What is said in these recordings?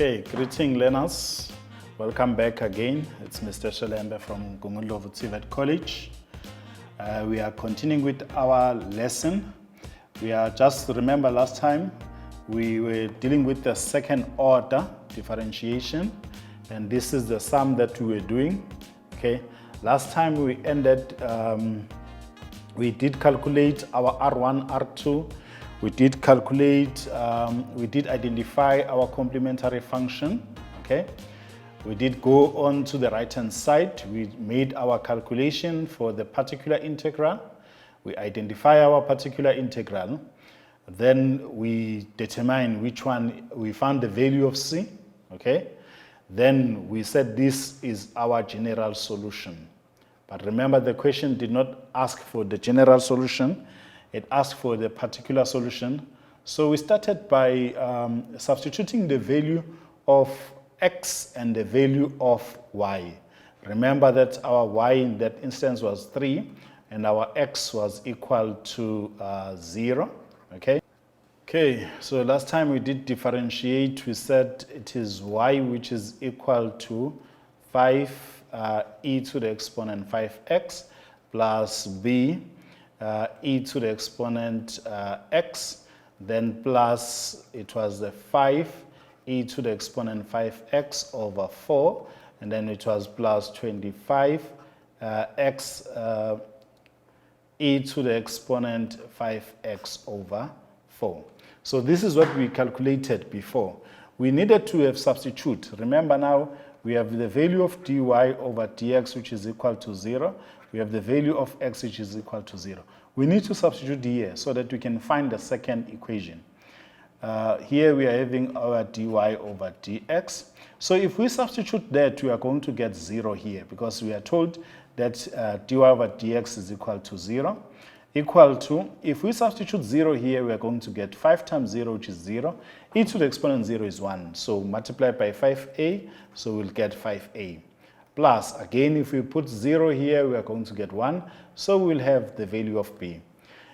Okay, greeting learners. Welcome back again. It's Mr. Shelembe from Umgungundlovu TVET College. We are continuing with our lesson. Remember last time we were dealing with the second order differentiation, and this is the sum that we were doing. Okay, last time we ended, we did calculate our R1, R2. We did calculate, we did identify our complementary function, okay? We did go on to the right-hand side. We made our calculation for the particular integral. We identify our particular integral. Then we determine which one, we found the value of C, okay? Then we said this is our general solution. But remember, the question did not ask for the general solution. It asked for the particular solution. So we started by substituting the value of x and the value of y. Remember that our y in that instance was 3 and our x was equal to 0, okay? Okay, so last time we did differentiate, we said it is y which is equal to 5 e to the exponent 5x plus b e to the exponent x, then plus it was the 5 e to the exponent 5x over 4, and then it was plus 25 x e to the exponent 5x over 4. So this is what we calculated before. We needed to have substitute. Remember now we have the value of dy over dx which is equal to 0. We have the value of x which is equal to 0. We need to substitute here so that we can find the second equation. Here we are having our dy over dx. So if we substitute that, we are going to get 0 here because we are told that dy over dx is equal to 0. Equal to, if we substitute 0 here, we are going to get 5 times 0, which is 0. E to the exponent 0 is 1. So multiply by 5a, so we'll get 5a. Plus, again, if we put 0 here, we are going to get 1. So we'll have the value of b.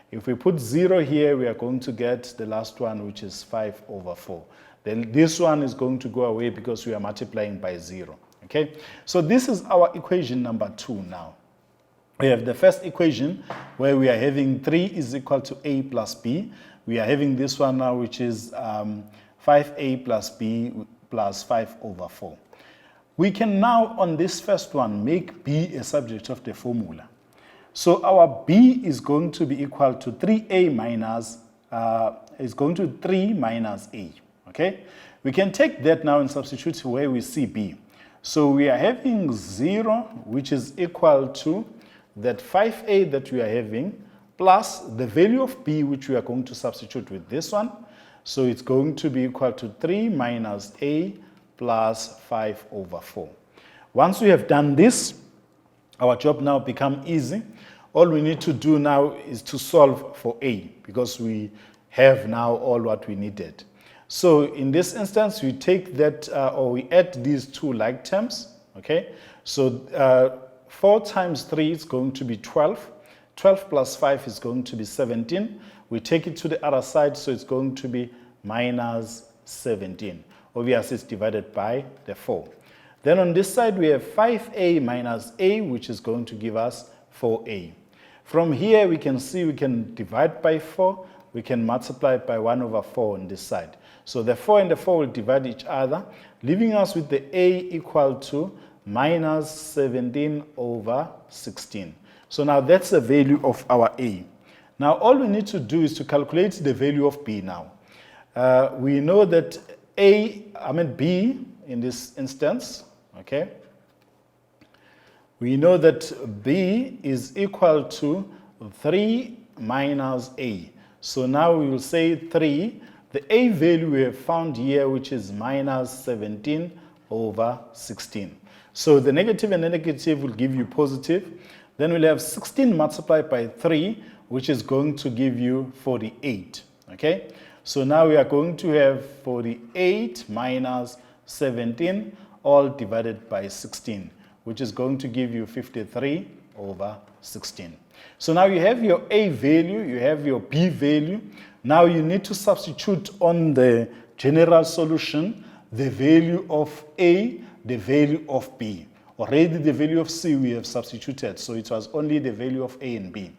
If we put 0 here, we are going to get the last one, which is 5 over 4. Then this one is going to go away because we are multiplying by 0. Okay? So this is our equation number 2 now. We have the first equation where we are having 3 is equal to a plus b. We are having this one now, which is 5a plus b plus 5 over 4. We can now, on this first one, make b a subject of the formula. So our b is going to be equal to 3a minus, is going to 3 minus a, okay? We can take that now and substitute where we see b. So we are having 0, which is equal to that 5a that we are having, plus the value of b, which we are going to substitute with this one. So it's going to be equal to 3 minus a plus 5 over 4. Once we have done this, our job now becomes easy. All we need to do now is to solve for a, because we have now all what we needed. So in this instance, we take that, or we add these two like terms, okay? So 4 times 3 is going to be 12. 12 plus 5 is going to be 17. We take it to the other side, so it's going to be minus 17. Obviously, it's divided by the 4. Then on this side, we have 5a minus a, which is going to give us 4a. From here, we can see we can divide by 4. We can multiply by 1 over 4 on this side. So the 4 and the 4 will divide each other, leaving us with the a equal to minus 17 over 16. So now that's the value of our a. Now all we need to do is to calculate the value of b now. We know that b in this instance, okay? We know that b is equal to 3 minus a. So now we will say 3. The a value we have found here, which is minus 17 over 16. So the negative and the negative will give you positive. Then we'll have 16 multiplied by 3, which is going to give you 48. Okay? So now we are going to have 48 minus 17, all divided by 16, which is going to give you 53 over 16. So now you have your a value, you have your b value. Now you need to substitute on the general solution the value of A, the value of B. Already the value of C we have substituted, so it was only the value of A and B.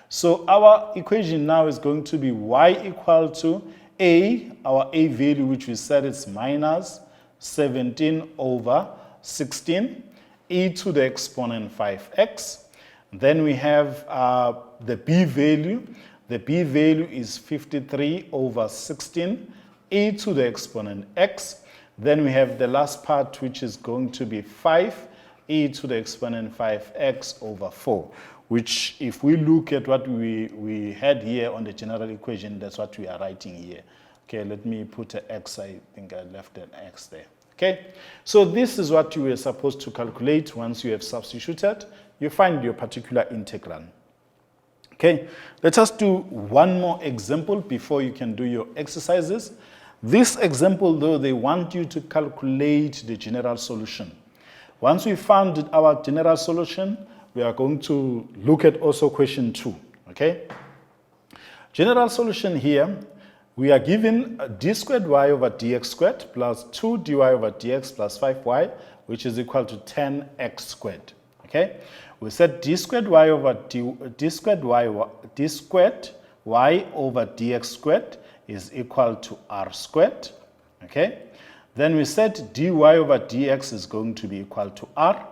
So our equation now is going to be y equal to A, our A value, which we said is minus 17 over 16, e to the exponent 5x. Then we have the B value. The B value is 53 over 16, e to the exponent x. Then we have the last part, which is going to be 5, e to the exponent 5x over 4, which if we look at what we had here on the general equation, that's what we are writing here. Okay, let me put an x. I think I left an x there. Okay, so this is what you were supposed to calculate once you have substituted. You find your particular integral. Okay, let us do one more example before you can do your exercises. This example, though, they want you to calculate the general solution. Once we found our general solution, we are going to look at also question 2. Okay, general solution here, we are given d squared y over dx squared plus 2 dy over dx plus 5y, which is equal to 10x squared. Okay, we said d squared y over d squared y over dx squared is equal to r squared. Okay, then we said dy over dx is going to be equal to r.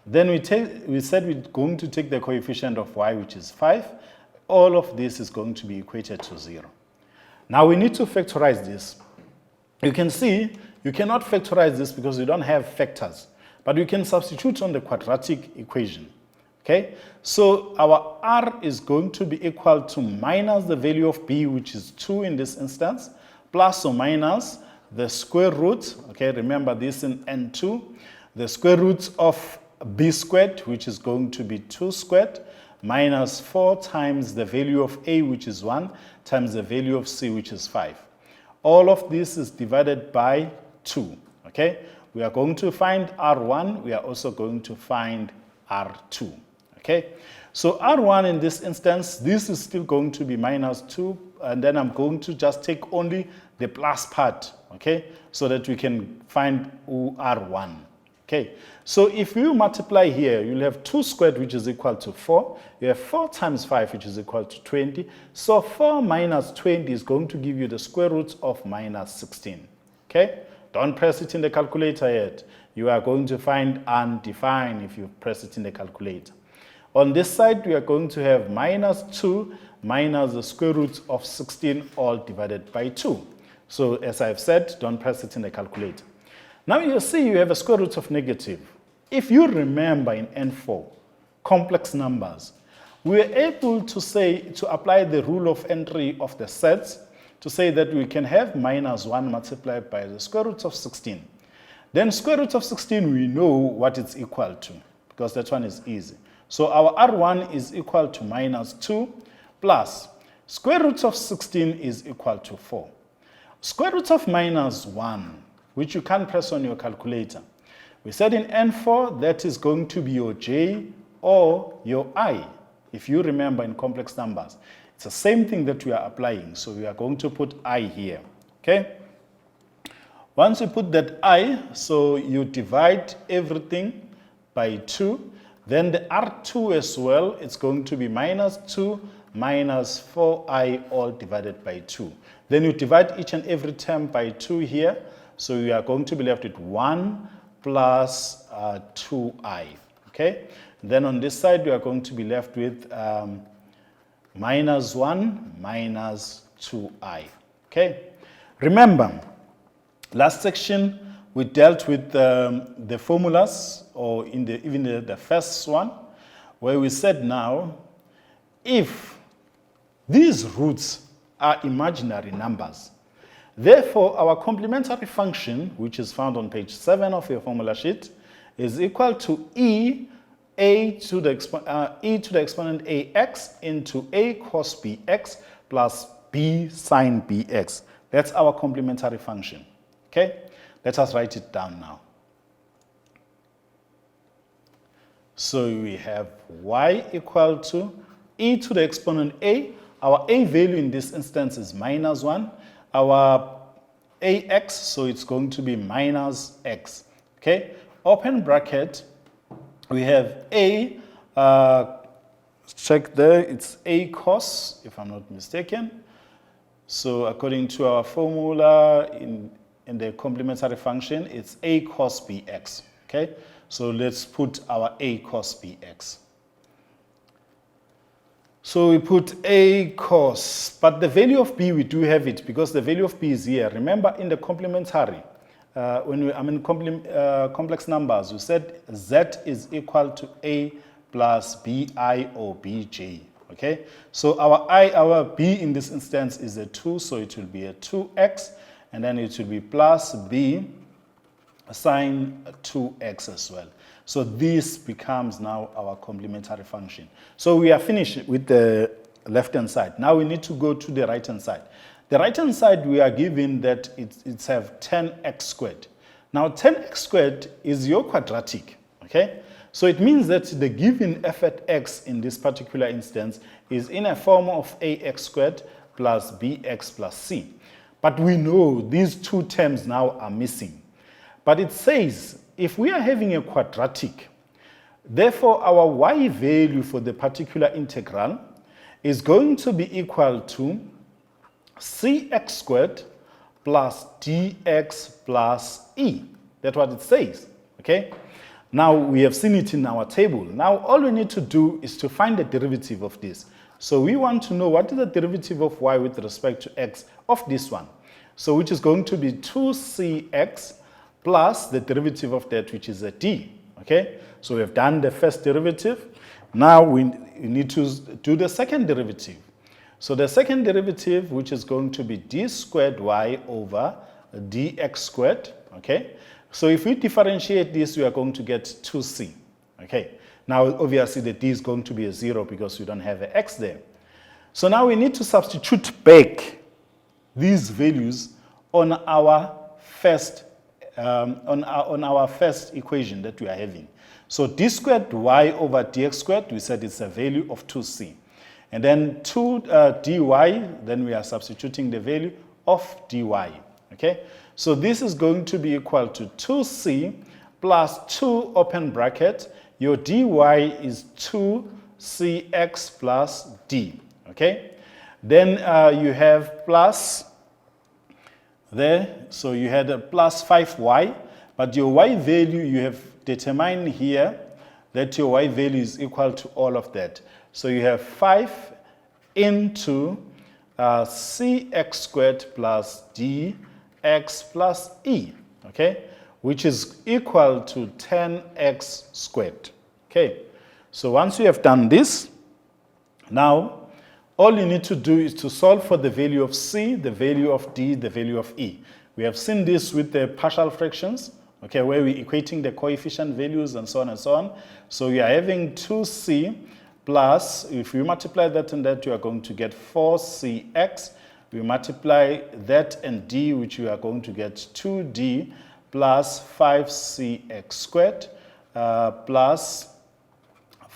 Then we said we're going to take the coefficient of y, which is 5. All of this is going to be equated to 0. Now we need to factorize this. You can see you cannot factorize this because you don't have factors, but we can substitute on the quadratic equation. Okay, so our r is going to be equal to minus the value of b, which is 2 in this instance, plus or minus the square root. Okay, remember this in n2, the square root of b squared, which is going to be 2 squared, minus 4 times the value of a, which is 1, times the value of c, which is 5. All of this is divided by 2. Okay, we are going to find r1. We are also going to find r2. Okay, so r1 in this instance, this is still going to be minus 2, and then I'm going to just take only the plus part, okay, so that we can find r1. Okay, so if you multiply here, you'll have 2 squared, which is equal to 4. You have 4 times 5, which is equal to 20. So 4 minus 20 is going to give you the square root of minus 16. Okay, don't press it in the calculator yet. You are going to find undefined if you press it in the calculator. On this side, we are going to have minus 2 minus the square root of 16, all divided by 2. So as I've said, don't press it in the calculator. Now you see you have a square root of negative. If you remember in N4, complex numbers, we were able to apply the rule of entry of the sets to say that we can have minus 1 multiplied by the square root of 16. Then square root of 16, we know what it's equal to, because that one is easy. So our R1 is equal to minus 2 plus square root of 16 is equal to 4. Square root of minus 1, which you can press on your calculator. We said in N4, that is going to be your J or your I. If you remember in complex numbers, it's the same thing that we are applying. So we are going to put I here, okay? Once you put that I, so you divide everything by 2. Then the R2 as well, it's going to be minus 2 minus 4i all divided by 2. Then you divide each and every term by 2 here. So you are going to be left with 1 plus 2i, okay? Then on this side, we are going to be left with minus 1 minus 2i, okay? Remember, last section, we dealt with the formulas, or even the first one, where we said now, if these roots are imaginary numbers, therefore, our complementary function, which is found on page 7 of your formula sheet, is equal to e to the exponent ax into a cos bx plus b sine bx. That's our complementary function. Okay? Let us write it down now. So we have y equal to e to the exponent a. Our a value in this instance is minus 1. Our ax, so it's going to be minus x. Okay, open bracket, we have a, check there, it's a cos, if I'm not mistaken. So according to our formula in the complementary function, it's a cos bx. Okay, so let's put our a cos bx. So we put a cos, but the value of b, we do have it because the value of b is here. Remember in the complementary, complex numbers, we said z is equal to a plus bi or bj. Okay, so our b in this instance is a 2, so it will be a 2x, and then it will be plus b sine 2x as well. So this becomes now our complementary function. So we are finished with the left-hand side. Now we need to go to the right-hand side. The right-hand side, we are given that it's have 10x squared. Now 10x squared is your quadratic, okay? So it means that the given f at x in this particular instance is in a form of ax squared plus bx plus c. But we know these two terms now are missing. But it says if we are having a quadratic, therefore our y value for the particular integral is going to be equal to cx squared plus dx plus e. That's what it says, okay? Now we have seen it in our table. Now all we need to do is to find the derivative of this. So we want to know what is the derivative of y with respect to x of this one. So which is going to be 2cx plus the derivative of that, which is a d, okay? So we have done the first derivative. Now we need to do the second derivative. So the second derivative, which is going to be d squared y over dx squared, okay? So if we differentiate this, we are going to get 2c, okay? Now obviously the d is going to be a 0 because we don't have an x there. So now we need to substitute back these values on our first equation that we are having. So d squared y over dx squared, we said it's a value of 2c. And then 2 dy, then we are substituting the value of dy, okay? So this is going to be equal to 2c plus 2 open bracket. Your dy is 2cx plus d, okay? Then you have plus there, so you had a plus 5y, but your y value you have determined here that your y value is equal to all of that. So you have 5 into cx squared plus dx plus e, okay, which is equal to 10x squared, okay. So once you have done this, now all you need to do is to solve for the value of c, the value of d, the value of e. We have seen this with the partial fractions, okay, where we're equating the coefficient values and so on and so on. So we are having 2c plus, if you multiply that and that, you are going to get 4cx. We multiply that and d, which you are going to get 2d plus 5cx squared plus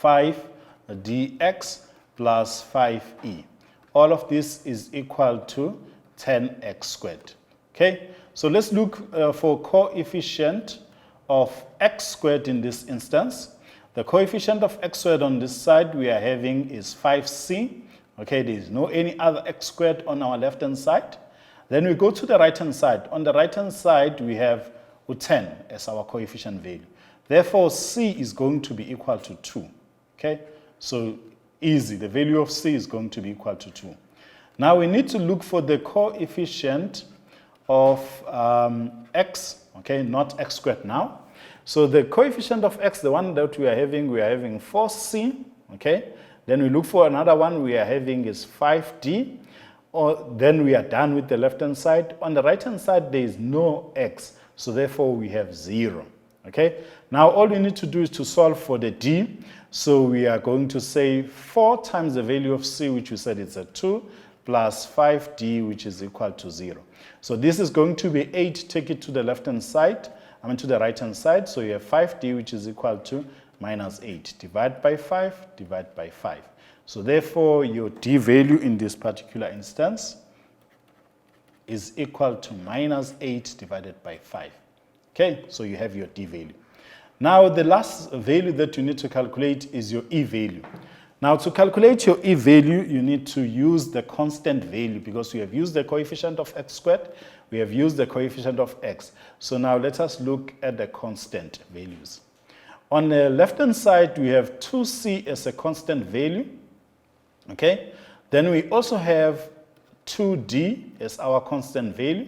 5dx plus 5e. All of this is equal to 10x squared. Okay, so let's look for coefficient of x squared in this instance. The coefficient of x squared on this side we are having is 5c. Okay, there is no any other x squared on our left hand side. Then we go to the right hand side. On the right hand side we have 10 as our coefficient value. Therefore c is going to be equal to 2. Okay, so easy, the value of c is going to be equal to 2. Now we need to look for the coefficient of x, okay, not x squared now. So the coefficient of x, the one that we are having 4c, okay. Then we look for another one we are having is 5d, or then we are done with the left hand side. On the right hand side there is no x, so therefore we have 0, okay. Now all we need to do is to solve for the d. So we are going to say 4 times the value of c, which we said it's a 2, plus 5d, which is equal to 0. So this is going to be 8, take it to the left-hand side, to the right-hand side. So you have 5d, which is equal to minus 8. Divide by 5, divide by 5. So therefore, your d value in this particular instance is equal to minus 8 divided by 5. Okay, so you have your D value. Now the last value that you need to calculate is your E value. Now to calculate your E value, you need to use the constant value because we have used the coefficient of x squared, we have used the coefficient of x. So now let us look at the constant values. On the left-hand side, we have 2c as a constant value. Okay, then we also have 2d as our constant value.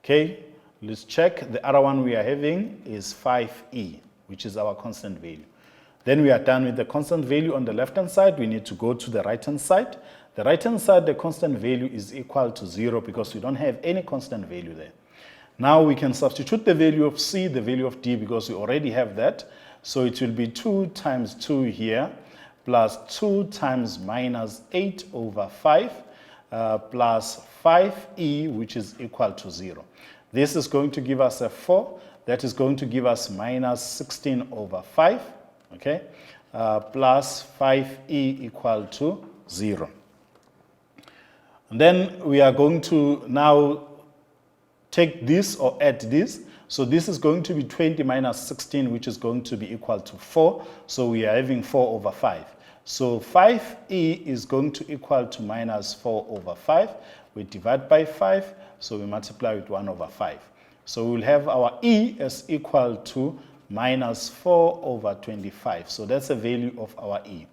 Okay, let's check. The other one we are having is 5e, which is our constant value. Then we are done with the constant value on the left-hand side. We need to go to the right-hand side. The right-hand side, the constant value is equal to 0 because we don't have any constant value there. Now we can substitute the value of c, the value of d, because we already have that. So it will be 2 times 2 here, plus 2 times minus 8 over 5, plus 5e, which is equal to 0. This is going to give us a 4. That is going to give us minus 16 over 5. Okay, plus 5e equal to 0. And then we are going to now take this or add this. So this is going to be 20 minus 16, which is going to be equal to 4. So we are having 4 over 5. So 5e is going to equal to minus 4 over 5. We divide by 5, so we multiply with 1 over 5. So we'll have our e as equal to minus 4 over 25. So that's the value of our e.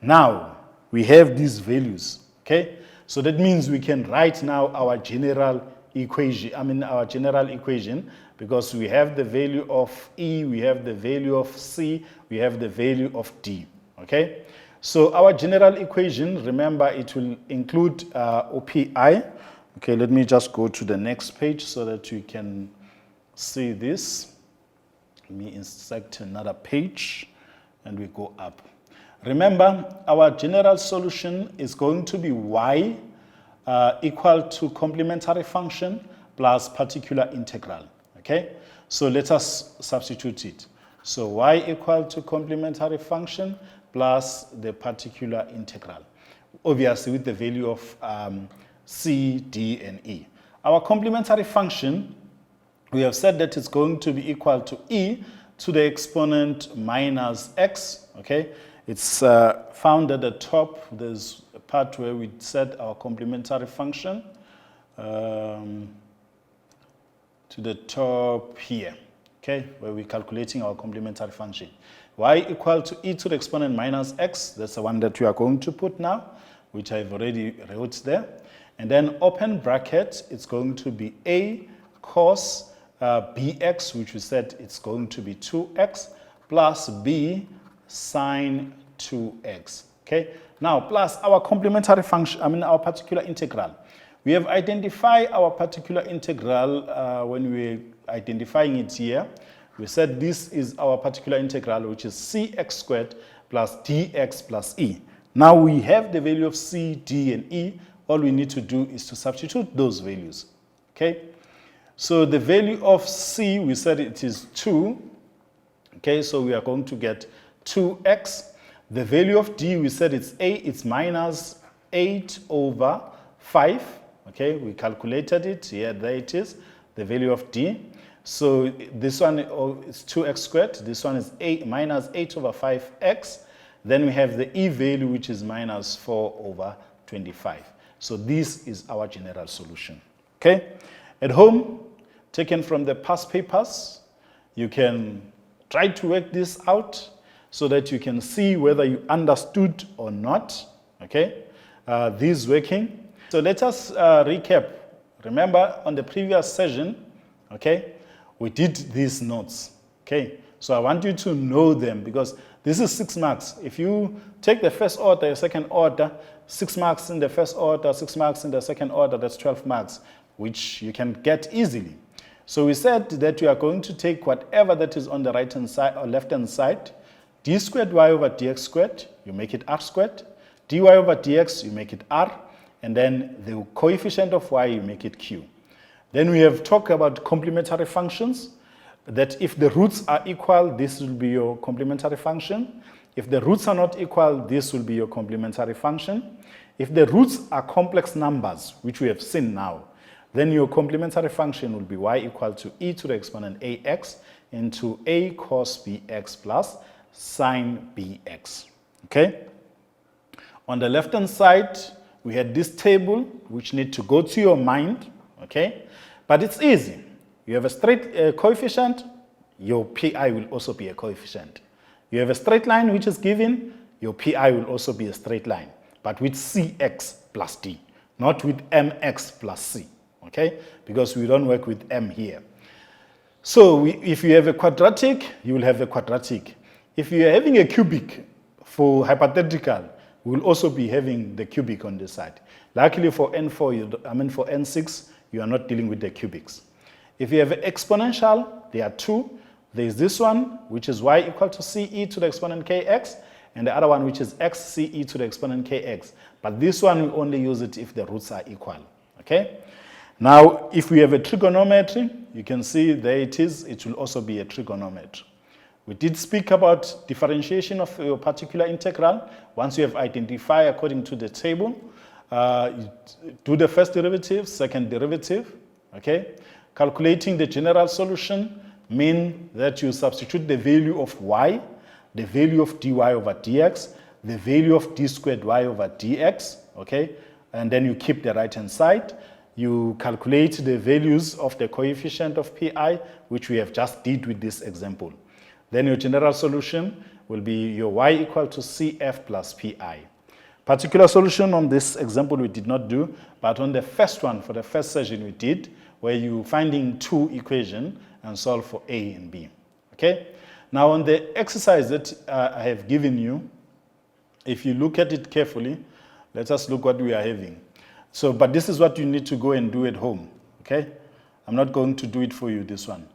Now, we have these values, okay? So that means we can write now our general equation, because we have the value of e, we have the value of c, we have the value of d, okay? So our general equation, remember, it will include OPI. Okay, let me just go to the next page so that you can see this. Let me insert another page and we go up. Remember, our general solution is going to be y equal to complementary function plus particular integral. Okay, so let us substitute it. So y equal to complementary function plus the particular integral, obviously with the value of c, d, and e. Our complementary function, we have said that it's going to be equal to e to the exponent minus x, okay? It's found at the top. There's a part where we set our complementary function to the top here, okay? Where we're calculating our complementary function. Y equal to e to the exponent minus x, that's the one that we are going to put now, which I've already wrote there. And then open bracket, it's going to be a cos bx, which we said it's going to be 2x, plus b sine 2x. Okay, now plus our complementary function, our particular integral. We have identified our particular integral when we're identifying it here. We said this is our particular integral, which is cx squared plus dx plus e. Now we have the value of c, d, and e. All we need to do is to substitute those values. Okay. So the value of c, we said it is 2. Okay, so we are going to get 2x. The value of d, we said it's minus 8 over 5. Okay, we calculated it. Here, there it is, the value of d. So this one is 2x squared. This one is minus 8 over 5x. Then we have the e value, which is minus 4 over 25. So this is our general solution. Okay, at home, taken from the past papers, you can try to work this out so that you can see whether you understood or not. Okay, this working. So let us recap. Remember, on the previous session, okay, we did these notes. Okay, so I want you to know them because this is 6 marks. If you take the first order, second order, 6 marks in the first order, 6 marks in the second order, that's 12 marks, which you can get easily. So we said that we are going to take whatever that is on the right-hand side or left-hand side, d squared y over dx squared, you make it r squared, dy over dx, you make it r, and then the coefficient of y, you make it q. Then we have talked about complementary functions, that if the roots are equal, this will be your complementary function. If the roots are not equal, this will be your complementary function. If the roots are complex numbers, which we have seen now, Then your complementary function will be y equal to e to the exponent ax into a cos bx plus sine bx. Okay? On the left-hand side, we had this table which need to go to your mind, okay? But it's easy. You have a straight coefficient, your pi will also be a coefficient. You have a straight line which is given, your pi will also be a straight line, but with cx plus d, not with mx plus c, okay? Because we don't work with m here. So if you have a quadratic, you will have a quadratic. If you are having a cubic for hypothetical, we will also be having the cubic on this side. Luckily for N4, for N6, you are not dealing with the cubics. If you have an exponential, there are two. There is this one, which is y equal to ce to the exponent kx, and the other one, which is xce to the exponent kx. But this one, we only use it if the roots are equal, okay? Now, if we have a trigonometry, you can see there it is. It will also be a trigonometry. We did speak about differentiation of your particular integral. Once you have identified according to the table, you do the first derivative, second derivative, okay? Calculating the general solution means that you substitute the value of y, the value of dy over dx, the value of d squared y over dx, okay? And then you keep the right-hand side. You calculate the values of the coefficient of pi, which we have just did with this example. Then your general solution will be your y equal to cf plus pi. Particular solution on this example we did not do, but on the first one, for the first session we did, where you finding two equations and solve for a and b. Okay? Now on the exercise that I have given you, if you look at it carefully, let us look what we are having. So, but this is what you need to go and do at home. Okay? I'm not going to do it for you, this one.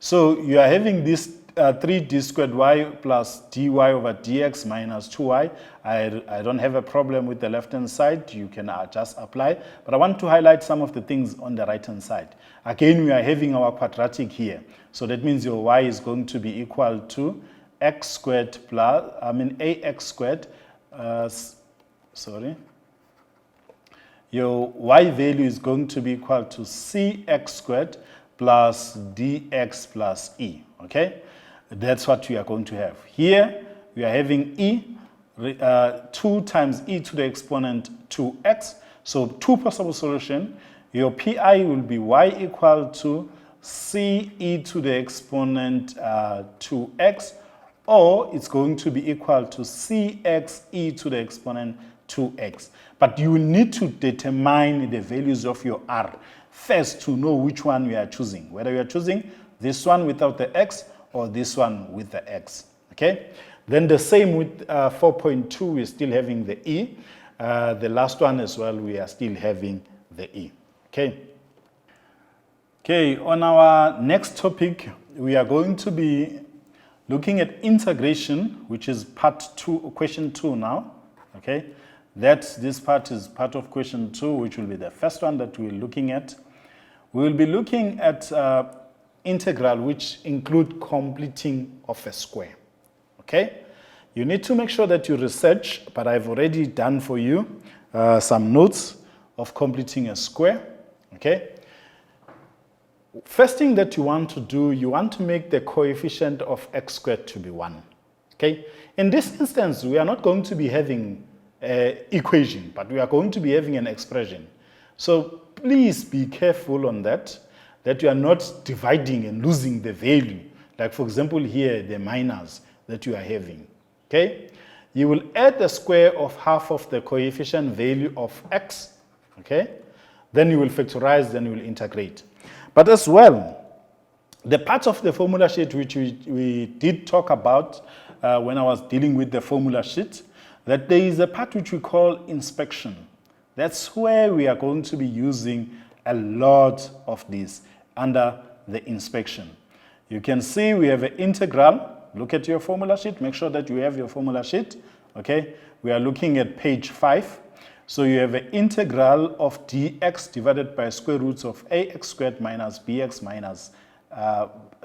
So you are having this 3d squared y plus dy over dx minus 2y. I don't have a problem with the left-hand side. You can just apply. But I want to highlight some of the things on the right-hand side. Again, we are having our quadratic here. So that means your y is going to be equal to x squared plus, ax squared, Your y value is going to be equal to cx squared plus dx plus e, okay? That's what we are going to have. Here, we are having e, 2 times e to the exponent 2x. So two possible solutions. Your pi will be y equal to c e to the exponent 2x, or it's going to be equal to cx e to the exponent 2x. But you need to determine the values of your r first to know which one you are choosing, whether you are choosing this one without the x or this one with the x, okay? Then the same with 4.2, we're still having the e. The last one as well, we are still having the e, okay? Okay, on our next topic, we are going to be looking at integration, which is part 2, question 2 now, okay? This part is part of question 2, which will be the first one that we're looking at. We will be looking at integral which include completing of a square, okay? You need to make sure that you research, but I've already done for you some notes of completing a square, okay? First thing that you want to do, you want to make the coefficient of x squared to be 1, okay? In this instance, we are not going to be having an equation, but we are going to be having an expression. So please be careful on that you are not dividing and losing the value. Like for example here, the minus that you are having, okay? You will add the square of half of the coefficient value of x, okay? Then you will factorize, then you will integrate. But as well, the part of the formula sheet which we did talk about when I was dealing with the formula sheet, that there is a part which we call inspection. That's where we are going to be using a lot of this under the inspection. You can see we have an integral. Look at your formula sheet. Make sure that you have your formula sheet. Okay, we are looking at page 5. So you have an integral of dx divided by square roots of ax squared minus bx minus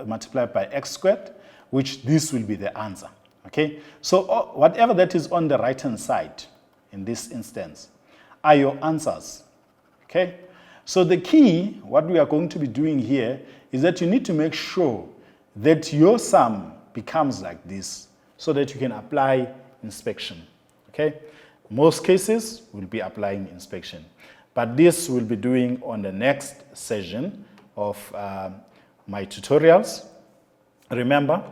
multiplied by x squared, which this will be the answer. Okay, so whatever that is on the right hand side in this instance are your answers. Okay, So the key, what we are going to be doing here, is that you need to make sure that your sum becomes like this so that you can apply inspection. Okay? Most cases will be applying inspection. But this we'll be doing on the next session of my tutorials. Remember,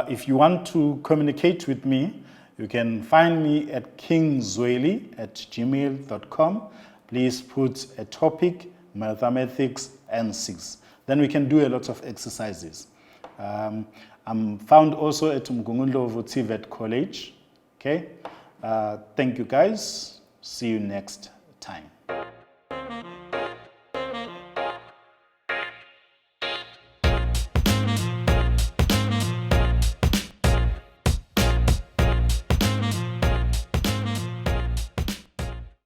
if you want to communicate with me, you can find me at kingzweli@gmail.com. Please put a topic, mathematics and 6. Then we can do a lot of exercises. I'm found also at Umgungundlovu TVET College. Okay? Thank you guys. See you next time.